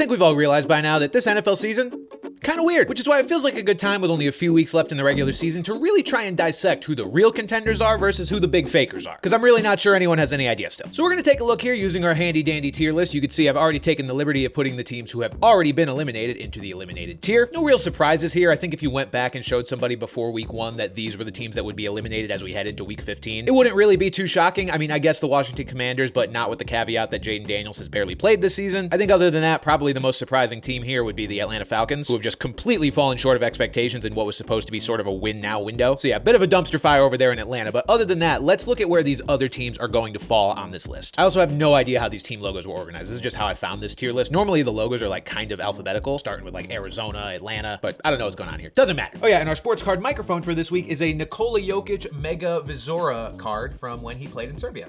think we've all realized by now that this NFL season, kind of weird, which is why it feels like a good time with only a few weeks left in the regular season to really try and dissect who the real contenders are versus who the big fakers are, because I'm really not sure anyone has any idea still. So we're going to take a look here using our handy dandy tier list. You can see I've already taken the liberty of putting the teams who have already been eliminated into the eliminated tier. No real surprises here. I think if you went back and showed somebody before week 1 that these were the teams that would be eliminated as we head into week 15, it wouldn't really be too shocking. I mean, I guess the Washington Commanders, but not with the caveat that Jaden Daniels has barely played this season. I think other than that, probably the most surprising team here would be the Atlanta Falcons, who have just completely fallen short of expectations in what was supposed to be sort of a win now window. So yeah, a bit of a dumpster fire over there in Atlanta. But other than that, let's look at where these other teams are going to fall on this list. I also have no idea how these team logos were organized. This is just how I found this tier list. Normally the logos are like kind of alphabetical, starting with like Arizona, Atlanta, but I don't know what's going on here. Doesn't matter. Oh yeah, and our sports card microphone for this week is a Nikola Jokic Mega Vizora card from when he played in Serbia.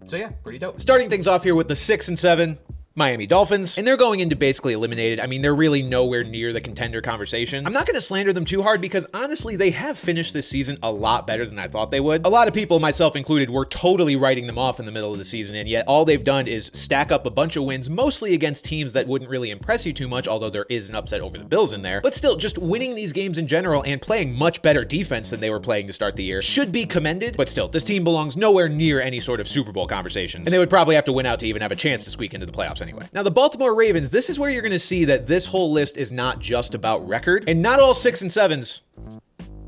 So yeah, pretty dope. Starting things off here with the 6 and 7 Miami Dolphins, and they're going into basically eliminated. I mean, they're really nowhere near the contender conversation. I'm not going to slander them too hard because honestly, they have finished this season a lot better than I thought they would. A lot of people, myself included, were totally writing them off in the middle of the season, and yet all they've done is stack up a bunch of wins, mostly against teams that wouldn't really impress you too much, although there is an upset over the Bills in there. But still, just winning these games in general and playing much better defense than they were playing to start the year should be commended, but still, this team belongs nowhere near any sort of Super Bowl conversations, and they would probably have to win out to even have a chance to squeak into the playoffs anyway. Now, the Baltimore Ravens, this is where you're going to see that this whole list is not just about record, and not all 6 and 7s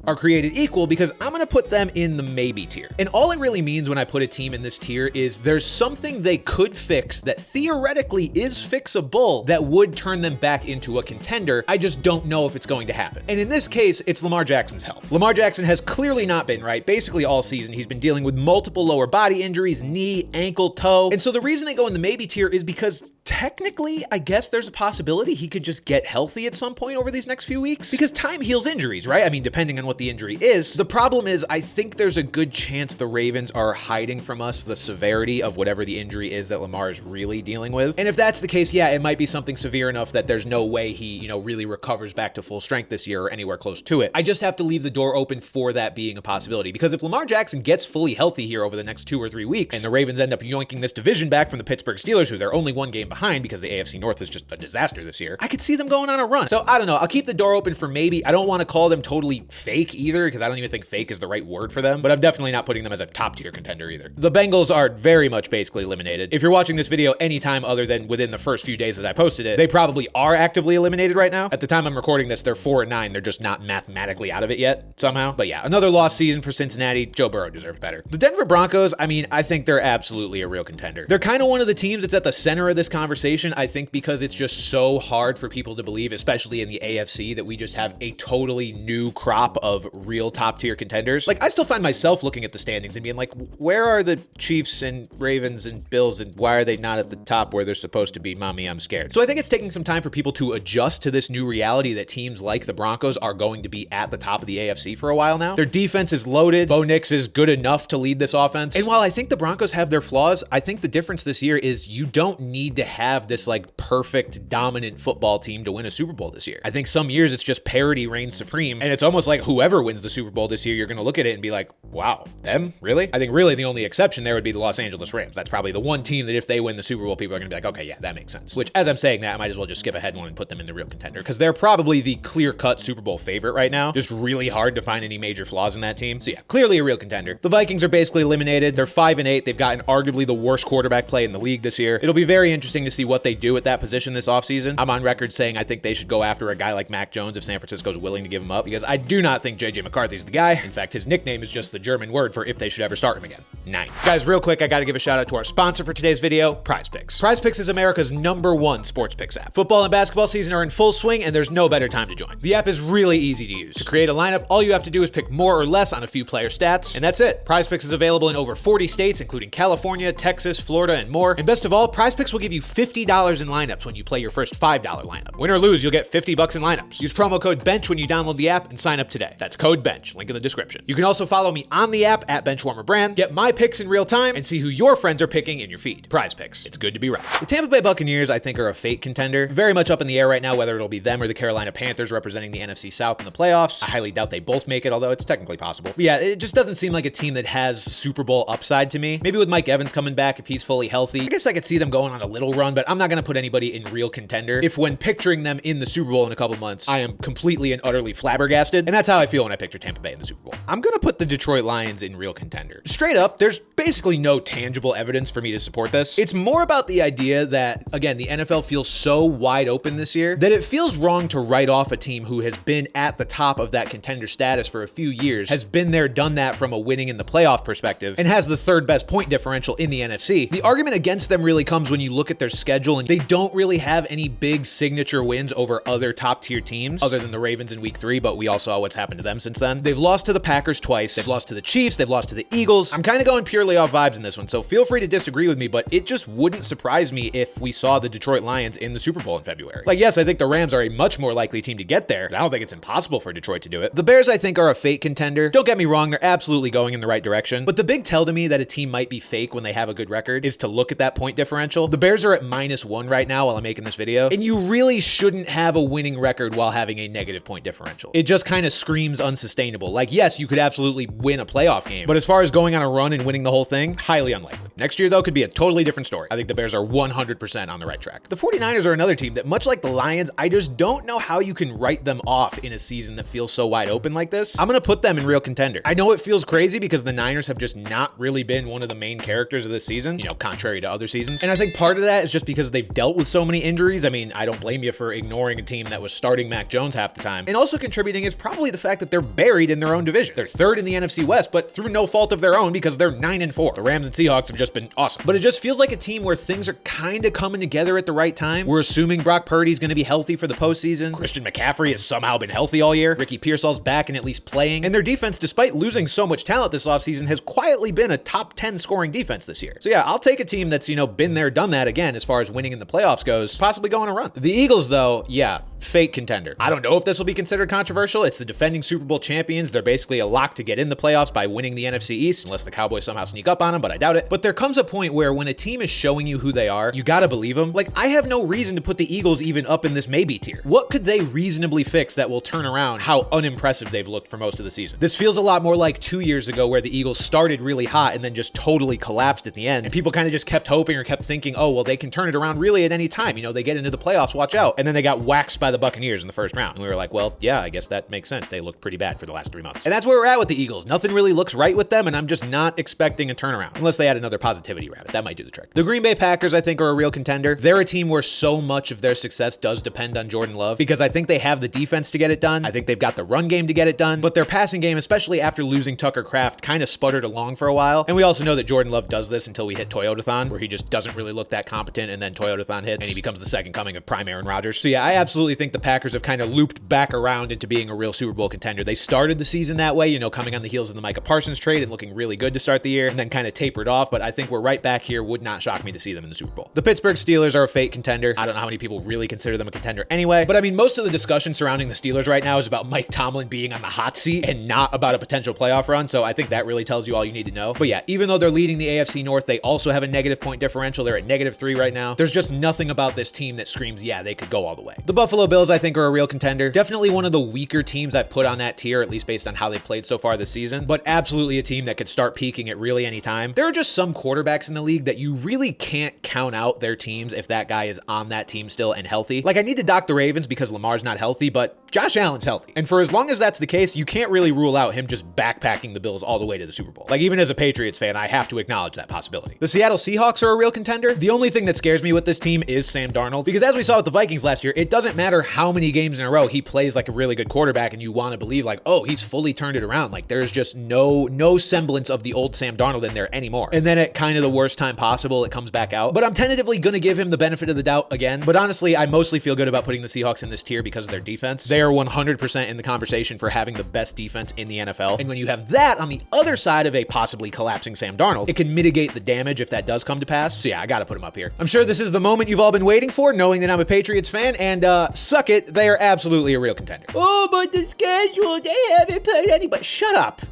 are created equal, because I'm going to put them in the maybe tier. And all it really means when I put a team in this tier is there's something they could fix that theoretically is fixable that would turn them back into a contender. I just don't know if it's going to happen. And in this case, it's Lamar Jackson's health. Lamar Jackson has clearly not been right. Basically all season, he's been dealing with multiple lower body injuries, knee, ankle, toe. And so the reason they go in the maybe tier is because technically, I guess there's a possibility he could just get healthy at some point over these next few weeks, because time heals injuries, right? I mean, depending on what the injury is. The problem is, I think there's a good chance the Ravens are hiding from us the severity of whatever the injury is that Lamar is really dealing with. And if that's the case, yeah, it might be something severe enough that there's no way he, really recovers back to full strength this year or anywhere close to it. I just have to leave the door open for that being a possibility, because if Lamar Jackson gets fully healthy here over the next 2 or 3 weeks, and the Ravens end up yoinking this division back from the Pittsburgh Steelers, who they're only 1 game behind because the AFC North is just a disaster this year, I could see them going on a run. So I don't know. I'll keep the door open for maybe. I don't want to call them totally fake either, because I don't even think fake is the right word for them, but I'm definitely not putting them as a top tier contender either. The Bengals are very much basically eliminated. If you're watching this video anytime other than within the first few days that I posted it, they probably are actively eliminated right now. At the time I'm recording this, they're 4 and 9. They're just not mathematically out of it yet somehow. But yeah, another lost season for Cincinnati. Joe Burrow deserves better. The Denver Broncos, I mean, I think they're absolutely a real contender. They're kind of one of the teams that's at the center of this conversation, I think, because it's just so hard for people to believe, especially in the AFC, that we just have a totally new crop of real top tier contenders. Like, I still find myself looking at the standings and being like, where are the Chiefs and Ravens and Bills, and why are they not at the top where they're supposed to be? Mommy, I'm scared. So I think it's taking some time for people to adjust to this new reality that teams like the Broncos are going to be at the top of the AFC for a while now. Their defense is loaded. Bo Nix is good enough to lead this offense. And while I think the Broncos have their flaws, I think the difference this year is you don't need to have this like perfect dominant football team to win a Super Bowl this year. I think some years it's just parity reigns supreme, and it's almost like whoever wins the Super Bowl this year, you're going to look at it and be like, wow, them? Really? I think really the only exception there would be the Los Angeles Rams. That's probably the one team that if they win the Super Bowl, people are going to be like, okay, yeah, that makes sense. Which, as I'm saying that, I might as well just skip ahead one and put them in the real contender, because they're probably the clear-cut Super Bowl favorite right now. Just really hard to find any major flaws in that team. So yeah, clearly a real contender. The Vikings are basically eliminated. They're 5 and 8. They've gotten arguably the worst quarterback play in the league this year. It'll be very interesting to see what they do at that position this offseason. I'm on record saying I think they should go after a guy like Mac Jones if San Francisco's willing to give him up, because I do not think JJ McCarthy's the guy. In fact, his nickname is just the German word for if they should ever start him again. 9. Guys, real quick, I gotta give a shout out to our sponsor for today's video, PrizePicks. PrizePicks is America's #1 sports picks app. Football and basketball season are in full swing, and there's no better time to join. The app is really easy to use. To create a lineup, all you have to do is pick more or less on a few player stats, and that's it. PrizePicks is available in over 40 states, including California, Texas, Florida, and more. And best of all, PrizePicks will give you $50 in lineups when you play your first $5 lineup. Win or lose, you'll get $50 in lineups. Use promo code BENCH when you download the app and sign up today. That's code BENCH, link in the description. You can also follow me on the app at BenchWarmerBrand, get my picks in real time, and see who your friends are picking in your feed. PrizePicks. It's good to be right. The Tampa Bay Buccaneers, I think, are a fake contender. Very much up in the air right now whether it'll be them or the Carolina Panthers representing the NFC South in the playoffs. I highly doubt they both make it, although it's technically possible. But yeah, it just doesn't seem like a team that has Super Bowl upside to me. Maybe with Mike Evans coming back if he's fully healthy, I guess I could see them going on a little run, but I'm not going to put anybody in real contender if when picturing them in the Super Bowl in a couple months, I am completely and utterly flabbergasted. And that's how I feel when I picture Tampa Bay in the Super Bowl. I'm going to put the Detroit Lions in real contender. Straight up, there's basically no tangible evidence for me to support this. It's more about the idea that, again, the NFL feels so wide open this year that it feels wrong to write off a team who has been at the top of that contender status for a few years, has been there, done that from a winning in the playoff perspective, and has the third best point differential in the NFC. The argument against them really comes when you look at their schedule and they don't really have any big signature wins over other top tier teams other than the Ravens in week 3, but we all saw what's happened to them since then. They've lost to the Packers twice. They've lost to the Chiefs. They've lost to the Eagles. I'm kind of going purely off vibes in this one, so feel free to disagree with me, but it just wouldn't surprise me if we saw the Detroit Lions in the Super Bowl in February. Like, yes, I think the Rams are a much more likely team to get there. I don't think it's impossible for Detroit to do it. The Bears, I think, are a fake contender. Don't get me wrong, they're absolutely going in the right direction, but the big tell to me that a team might be fake when they have a good record is to look at that point differential. The Bears are at -1 right now while I'm making this video, and you really shouldn't have a winning record while having a negative point differential. It just kind of screams unsustainable. Like, yes, you could absolutely win a playoff game, but as far as going on a run and winning the whole thing, highly unlikely. Next year, though, could be a totally different story. I think the Bears are 100% on the right track. The 49ers are another team that, much like the Lions, I just don't know how you can write them off in a season that feels so wide open like this. I'm going to put them in real contender. I know it feels crazy because the Niners have just not really been one of the main characters of this season, you know, contrary to other seasons. And I think part of that is just because they've dealt with so many injuries. I mean, I don't blame you for ignoring a team that was starting Mac Jones half the time. And also contributing is probably the fact that they're buried in their own division. They're third in the NFC West, but through no fault of their own because they're 9-4. The Rams and Seahawks have just been awesome. But it just feels like a team where things are kind of coming together at the right time. We're assuming Brock Purdy's going to be healthy for the postseason. Christian McCaffrey has somehow been healthy all year. Ricky Pearsall's back and at least playing. And their defense, despite losing so much talent this offseason, has quietly been a top 10 scoring defense this year. So yeah, I'll take a team that's, you know, been there, done that again as far as winning in the playoffs goes, possibly go on a run. The Eagles, though, yeah, fake contender. I don't know if this will be considered controversial. It's the defending Super Bowl champions. They're basically a lock to get in the playoffs by winning the NFC East, unless the Cowboys somehow sneak up on them, but I doubt it. But there comes a point where when a team is showing you who they are, you gotta believe them. Like, I have no reason to put the Eagles even up in this maybe tier. What could they reasonably fix that will turn around how unimpressive they've looked for most of the season? This feels a lot more like 2 years ago where the Eagles started really hot and then just totally collapsed at the end. And people kind of just kept hoping or kept thinking, oh, well, they can turn it around really at any time. You know, they get into the playoffs, watch out. And then they got waxed by the Buccaneers in the first round. And we were like, well, yeah, I guess that makes sense. They looked pretty bad for the last 3 months. And that's where we're at with the Eagles. Nothing really looks right with them, and I'm just not expecting a turnaround. Unless they add another positivity rabbit. That might do the trick. The Green Bay Packers, I think, are a real contender. They're a team where so much of their success does depend on Jordan Love, because I think they have the defense to get it done. I think they've got the run game to get it done, but their passing game, especially after losing Tucker Kraft, kind of sputtered along for a while. And we also know that Jordan Love does this until we hit Toyotathon, where he just doesn't really look that competent, and then Toyotathon hits, and he becomes the second coming of prime Aaron Rodgers. So yeah, I absolutely think the Packers have kind of looped back around into being a real Super Bowl contender. They started the season that way, you know, coming on the heels of the Micah Parsons trade and looking really good to start the year, and then kind of tapered off, but I think we're right back here. Would not shock me to see them in the Super Bowl. The Pittsburgh Steelers are a fake contender. I don't know how many people really consider them a contender anyway, but I mean, most of the discussion surrounding the Steelers right now is about Mike Tomlin being on the hot seat and not about a potential playoff run, so I think that really tells you all you need to know. But yeah, even though they're leading the AFC North, they also have a negative point differential. They're at -3 right now. There's just nothing about this team that screams, yeah, they could go all the way. The Buffalo Bills, I think, are a real contender. Definitely one of the weaker teams I've put on that tier, at least based on how they played so far this season, but absolutely a team that could start peaking at really any time. There are just some quarterbacks in the league that you really can't count out their teams if that guy is on that team still and healthy. Like, I need to dock the Ravens because Lamar's not healthy, but Josh Allen's healthy. And for as long as that's the case, you can't really rule out him just backpacking the Bills all the way to the Super Bowl. Like, even as a Patriots fan, I have to acknowledge that possibility. The Seattle Seahawks are a real contender. The only thing that scares me with this team is Sam Darnold, because as we saw with the Vikings last year, it doesn't matter how many games in a row he plays like a really good quarterback and you want to believe like, oh, he's fully turned it around. Like, there's just no semblance of the old Sam Darnold in there anymore. And then at kind of the worst time possible, it comes back out. But I'm tentatively going to give him the benefit of the doubt again. But honestly, I mostly feel good about putting the Seahawks in this tier because of their defense. They are 100% in the conversation for having the best defense in the NFL. And when you have that on the other side of a possibly collapsing Sam Darnold, it can mitigate the damage if that does come to pass. So yeah, I got to put him up here. I'm sure this is the moment you've all been waiting for, knowing that I'm a Patriots fan, and suck it, they are absolutely a real contender. Oh, but the schedule, they haven't played anybody. Shut up.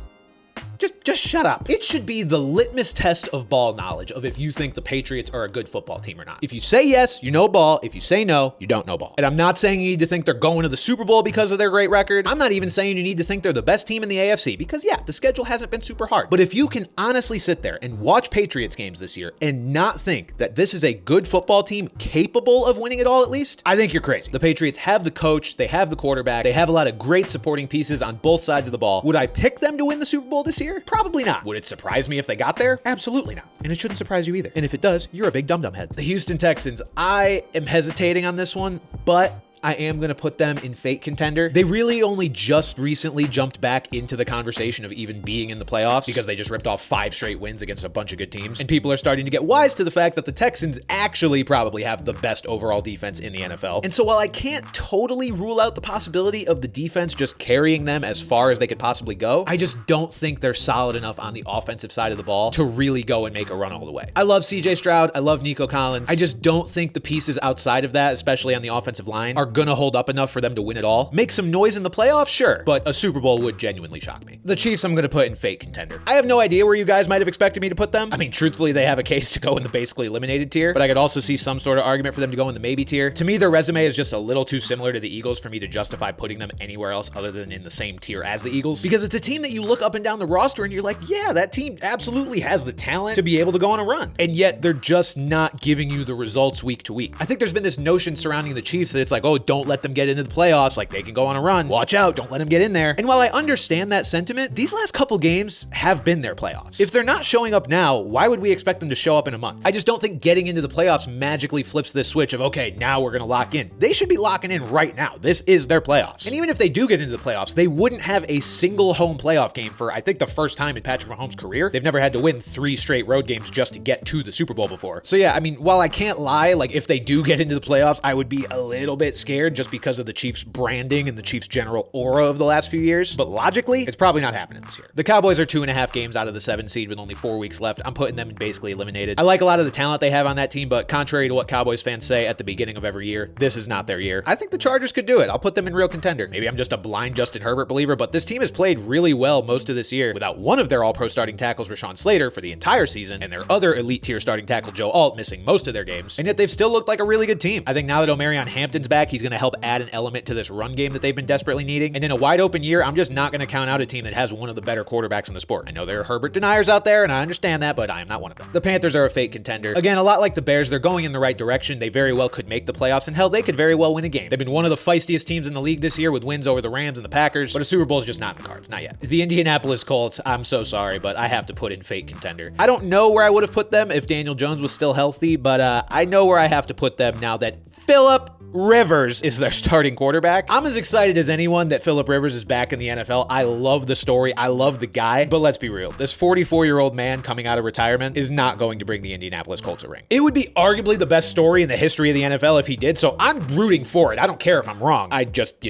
Just shut up. It should be the litmus test of ball knowledge of if you think the Patriots are a good football team or not. If you say yes, you know ball. If you say no, you don't know ball. And I'm not saying you need to think they're going to the Super Bowl because of their great record. I'm not even saying you need to think they're the best team in the AFC because, yeah, the schedule hasn't been super hard. But if you can honestly sit there and watch Patriots games this year and not think that this is a good football team capable of winning it all at least, I think you're crazy. The Patriots have the coach, they have the quarterback, they have a lot of great supporting pieces on both sides of the ball. Would I pick them to win the Super Bowl this year? Probably not. Would it surprise me if they got there? Absolutely not. And it shouldn't surprise you either. And if it does, you're a big dum-dum head. The Houston Texans, I am hesitating on this one, but I am going to put them in fake contender. They really only just recently jumped back into the conversation of even being in the playoffs because they just ripped off 5 straight wins against a bunch of good teams. And people are starting to get wise to the fact that the Texans actually probably have the best overall defense in the NFL. And so while I can't totally rule out the possibility of the defense just carrying them as far as they could possibly go, I just don't think they're solid enough on the offensive side of the ball to really go and make a run all the way. I love CJ Stroud. I love Nico Collins. I just don't think the pieces outside of that, especially on the offensive line, are gonna hold up enough for them to win it all. Make some noise in the playoffs, sure, but a Super Bowl would genuinely shock me. The Chiefs I'm gonna put in fake contender. I have no idea where you guys might have expected me to put them. I mean, truthfully, they have a case to go in the basically eliminated tier, but I could also see some sort of argument for them to go in the maybe tier. To me, their resume is just a little too similar to the Eagles for me to justify putting them anywhere else other than in the same tier as the Eagles, because it's a team that you look up and down the roster and you're like, yeah, that team absolutely has the talent to be able to go on a run. And yet they're just not giving you the results week to week. I think there's been this notion surrounding the Chiefs that it's like, oh, don't let them get into the playoffs, like they can go on a run. Watch out, don't let them get in there. And while I understand that sentiment, these last couple games have been their playoffs. If they're not showing up now, why would we expect them to show up in a month? I just don't think getting into the playoffs magically flips this switch of, okay, now we're gonna lock in. They should be locking in right now. This is their playoffs. And even if they do get into the playoffs, they wouldn't have a single home playoff game for, I think, the first time in Patrick Mahomes' career. They've never had to win 3 straight road games just to get to the Super Bowl before. So yeah, I mean, while I can't lie, like if they do get into the playoffs, I would be a little bit scared just because of the Chiefs' branding and the Chiefs' general aura of the last few years. But logically, it's probably not happening this year. The Cowboys are 2.5 games out of the 7 seed with only 4 weeks left. I'm putting them in basically eliminated. I like a lot of the talent they have on that team, but contrary to what Cowboys fans say at the beginning of every year, this is not their year. I think the Chargers could do it. I'll put them in real contender. Maybe I'm just a blind Justin Herbert believer, but this team has played really well most of this year without one of their all-pro starting tackles, Rashawn Slater, for the entire season, and their other elite tier starting tackle, Joe Alt, missing most of their games. And yet they've still looked like a really good team. I think now that Omarion Hampton's back, he's going to help add an element to this run game that they've been desperately needing. And in a wide open year, I'm just not going to count out a team that has one of the better quarterbacks in the sport. I know there are Herbert deniers out there, and I understand that, but I am not one of them. The Panthers are a fake contender. Again, a lot like the Bears, they're going in the right direction. They very well could make the playoffs, and hell, they could very well win a game. They've been one of the feistiest teams in the league this year with wins over the Rams and the Packers, but a Super Bowl is just not in the cards, not yet. The Indianapolis Colts, I'm so sorry, but I have to put in fake contender. I don't know where I would have put them if Daniel Jones was still healthy, but I know where I have to put them now that Philip Rivers is their starting quarterback. I'm as excited as anyone that Philip Rivers is back in the NFL. I love the story. I love the guy. But let's be real. This 44-year-old man coming out of retirement is not going to bring the Indianapolis Colts a ring. It would be arguably the best story in the history of the NFL if he did, so I'm rooting for it. I don't care if I'm wrong. I just,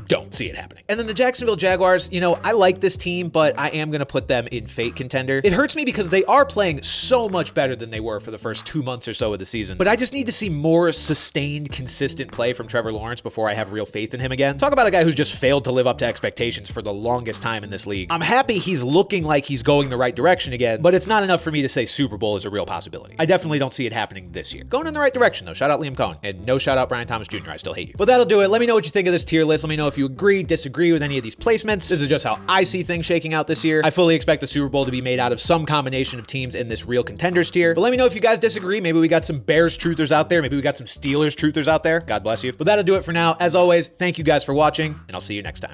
don't see it happening. And then the Jacksonville Jaguars, I like this team, but I am going to put them in fake contender. It hurts me because they are playing so much better than they were for the first 2 months or so of the season. But I just need to see more sustained, consistent play from Trevor Lawrence before I have real faith in him again. Talk about a guy who's just failed to live up to expectations for the longest time in this league. I'm happy he's looking like he's going the right direction again, but it's not enough for me to say Super Bowl is a real possibility. I definitely don't see it happening this year. Going in the right direction though. Shout out Liam Cohen. And no shout out Brian Thomas Jr. I still hate you. But that'll do it. Let me know what you think of this tier list. Let me know if you agree, disagree with any of these placements. This is just how I see things shaking out this year. I fully expect the Super Bowl to be made out of some combination of teams in this real contenders tier. But let me know if you guys disagree. Maybe we got some Bears truthers out there. Maybe we got some Steelers truthers out there. God bless you. But that'll do it for now. As always, thank you guys for watching, and I'll see you next time.